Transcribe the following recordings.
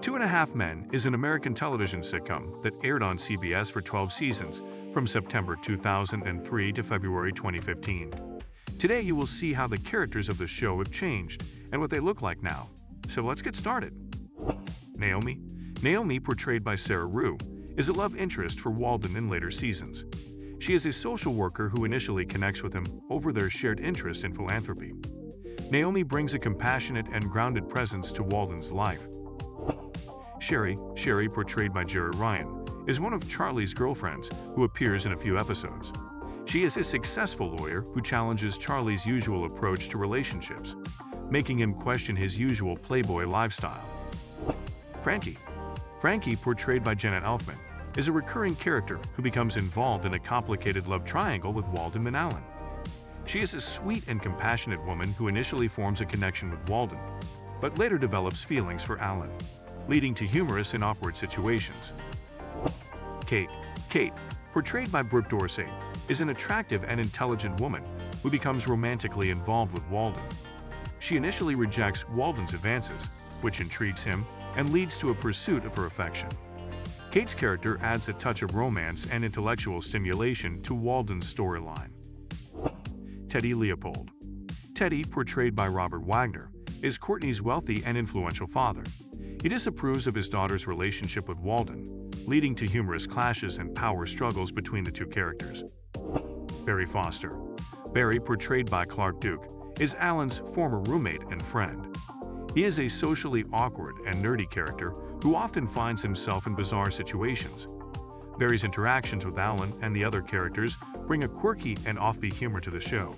Two and a Half Men is an American television sitcom that aired on CBS for 12 seasons from September 2003 to February 2015. Today you will see how the characters of the show have changed and what they look like now. So let's get started. Naomi. Naomi, portrayed by Sarah Rue, is a love interest for Walden in later seasons. She is a social worker who initially connects with him over their shared interest in philanthropy. Naomi brings a compassionate and grounded presence to Walden's life. Sherry, portrayed by Jeri Ryan, is one of Charlie's girlfriends who appears in a few episodes. She is a successful lawyer who challenges Charlie's usual approach to relationships, making him question his usual playboy lifestyle. Frankie, portrayed by Jenna Elfman, is a recurring character who becomes involved in a complicated love triangle with Walden and Alan. She is a sweet and compassionate woman who initially forms a connection with Walden, but later develops feelings for Alan, leading to humorous and awkward situations. Kate, portrayed by Brooke Dorsey, is an attractive and intelligent woman who becomes romantically involved with Walden. She initially rejects Walden's advances, which intrigues him and leads to a pursuit of her affection. Kate's character adds a touch of romance and intellectual stimulation to Walden's storyline. Teddy Leopold. Teddy, portrayed by Robert Wagner, is Courtney's wealthy and influential father. He disapproves of his daughter's relationship with Walden, leading to humorous clashes and power struggles between the two characters. Barry Foster. Barry, portrayed by Clark Duke, is Alan's former roommate and friend. He is a socially awkward and nerdy character who often finds himself in bizarre situations. Barry's interactions with Alan and the other characters bring a quirky and offbeat humor to the show.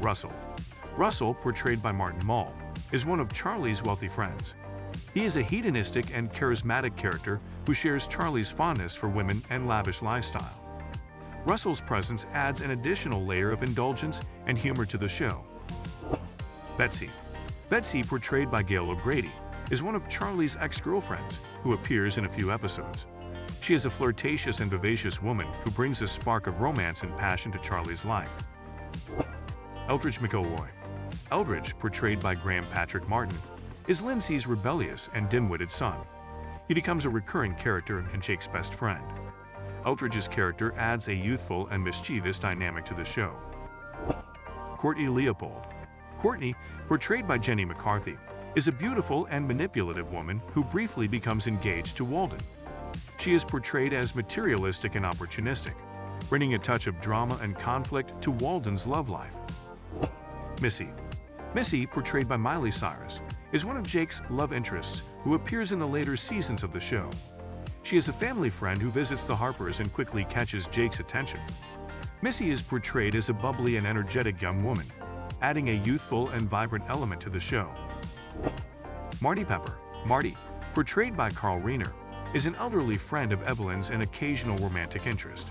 Russell, portrayed by Martin Mull, is one of Charlie's wealthy friends. He is a hedonistic and charismatic character who shares Charlie's fondness for women and lavish lifestyle. Russell's presence adds an additional layer of indulgence and humor to the show. Betsy, portrayed by Gail O'Grady, is one of Charlie's ex-girlfriends who appears in a few episodes. She is a flirtatious and vivacious woman who brings a spark of romance and passion to Charlie's life. Eldridge McElroy. Eldridge, portrayed by Graham Patrick Martin, is Lindsay's rebellious and dim-witted son. He becomes a recurring character and Jake's best friend. Eldridge's character adds a youthful and mischievous dynamic to the show. Courtney Leopold. Courtney, portrayed by Jenny McCarthy, is a beautiful and manipulative woman who briefly becomes engaged to Walden. She is portrayed as materialistic and opportunistic, bringing a touch of drama and conflict to Walden's love life. Missy, portrayed by Miley Cyrus, is one of Jake's love interests who appears in the later seasons of the show. She is a family friend who visits the Harpers and quickly catches Jake's attention. Missy is portrayed as a bubbly and energetic young woman, adding a youthful and vibrant element to the show. Marty Pepper. Marty, portrayed by Carl Reiner, is an elderly friend of Evelyn's and occasional romantic interest.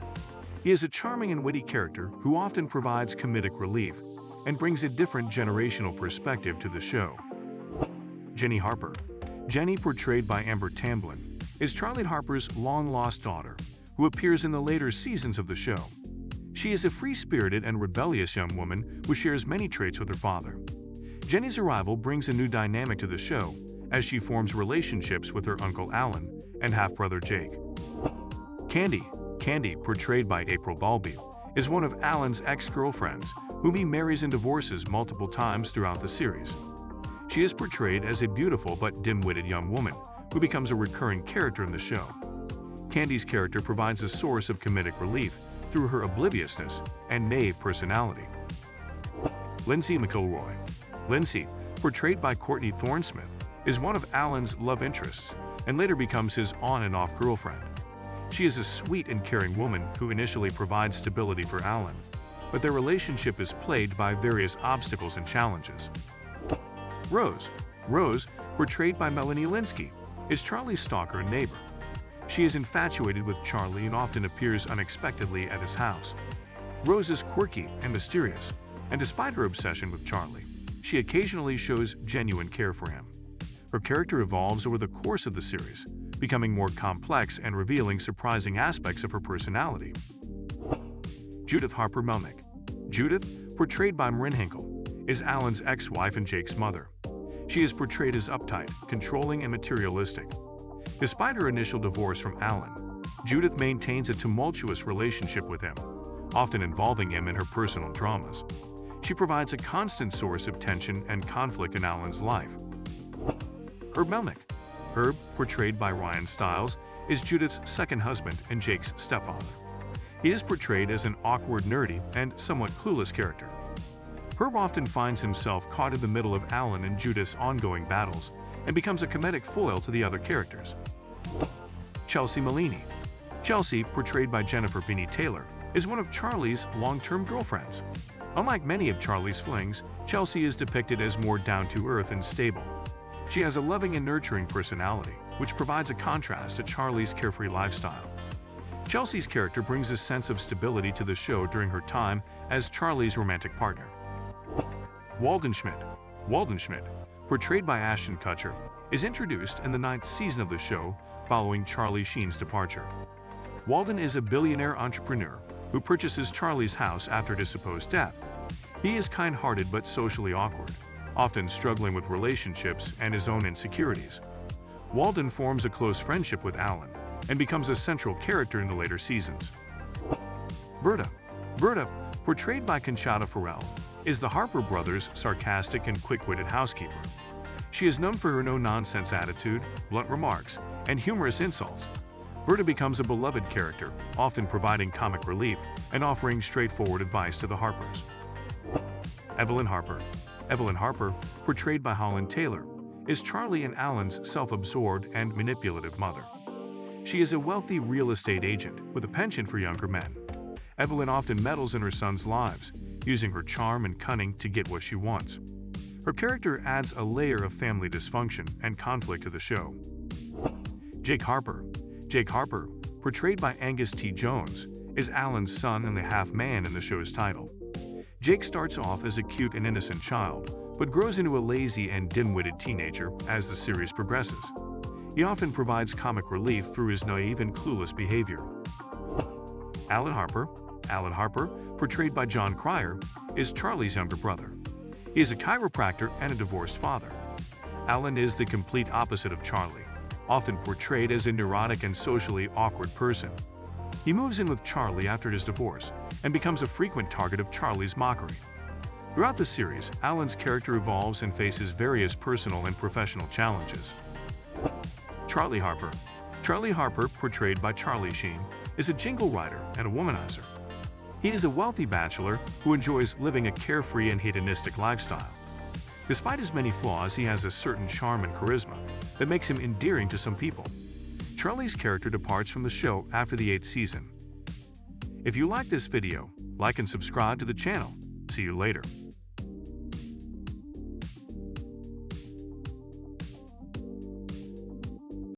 He is a charming and witty character who often provides comedic relief and brings a different generational perspective to the show. Jenny Harper. Jenny, portrayed by Amber Tamblyn, is Charlie Harper's long-lost daughter who appears in the later seasons of the show. She is a free-spirited and rebellious young woman who shares many traits with her father. Jenny's arrival brings a new dynamic to the show as she forms relationships with her uncle Alan and half-brother Jake. Candy, portrayed by April Bowlby, is one of Alan's ex-girlfriends whom he marries and divorces multiple times throughout the series. She is portrayed as a beautiful but dim-witted young woman who becomes a recurring character in the show. Candy's character provides a source of comedic relief through her obliviousness and naive personality. Lindsay McElroy. Lindsay, portrayed by Courtney Thorne-Smith, is one of Alan's love interests and later becomes his on and off girlfriend. She is a sweet and caring woman who initially provides stability for Alan, but their relationship is plagued by various obstacles and challenges. Rose, portrayed by Melanie Lynskey, is Charlie's stalker and neighbor. She is infatuated with Charlie and often appears unexpectedly at his house. Rose is quirky and mysterious, and despite her obsession with Charlie, she occasionally shows genuine care for him. Her character evolves over the course of the series, becoming more complex and revealing surprising aspects of her personality. Judith Harper Melnick. Judith, portrayed by Marin Hinkle, is Alan's ex-wife and Jake's mother. She is portrayed as uptight, controlling, and materialistic. Despite her initial divorce from Alan, Judith maintains a tumultuous relationship with him, often involving him in her personal dramas. She provides a constant source of tension and conflict in Alan's life. Herb Melnick. Herb, portrayed by Ryan Stiles, is Judith's second husband and Jake's stepfather. He is portrayed as an awkward, nerdy, and somewhat clueless character. Herb often finds himself caught in the middle of Alan and Judith's ongoing battles and becomes a comedic foil to the other characters. Chelsea Melini. Chelsea, portrayed by Jennifer Beanie Taylor, is one of Charlie's long-term girlfriends. Unlike many of Charlie's flings, Chelsea is depicted as more down-to-earth and stable. She has a loving and nurturing personality, which provides a contrast to Charlie's carefree lifestyle. Chelsea's character brings a sense of stability to the show during her time as Charlie's romantic partner. Walden Schmidt. Walden Schmidt, portrayed by Ashton Kutcher, is introduced in the 9th season of the show following Charlie Sheen's departure. Walden is a billionaire entrepreneur who purchases Charlie's house after his supposed death. He is kind-hearted but socially awkward, often struggling with relationships and his own insecurities. Walden forms a close friendship with Alan and becomes a central character in the later seasons. Berta. Berta, portrayed by Conchata Ferrell, is the Harper brothers' sarcastic and quick-witted housekeeper. She is known for her no-nonsense attitude, blunt remarks, and humorous insults. Berta becomes a beloved character, often providing comic relief and offering straightforward advice to the Harpers. Evelyn Harper. Evelyn Harper, portrayed by Holland Taylor, is Charlie and Alan's self-absorbed and manipulative mother. She is a wealthy real estate agent with a penchant for younger men. Evelyn often meddles in her sons' lives, using her charm and cunning to get what she wants. Her character adds a layer of family dysfunction and conflict to the show. Jake Harper. Jake Harper, portrayed by Angus T. Jones, is Alan's son and the half-man in the show's title. Jake starts off as a cute and innocent child, but grows into a lazy and dim-witted teenager as the series progresses. He often provides comic relief through his naive and clueless behavior. Alan Harper. Alan Harper, portrayed by John Cryer, is Charlie's younger brother. He is a chiropractor and a divorced father. Alan is the complete opposite of Charlie, often portrayed as a neurotic and socially awkward person. He moves in with Charlie after his divorce and becomes a frequent target of Charlie's mockery. Throughout the series, Alan's character evolves and faces various personal and professional challenges. Charlie Harper. Charlie Harper, portrayed by Charlie Sheen, is a jingle writer and a womanizer. He is a wealthy bachelor who enjoys living a carefree and hedonistic lifestyle. Despite his many flaws, he has a certain charm and charisma that makes him endearing to some people. Charlie's character departs from the show after the 8th season. If you like this video, like and subscribe to the channel. See you later.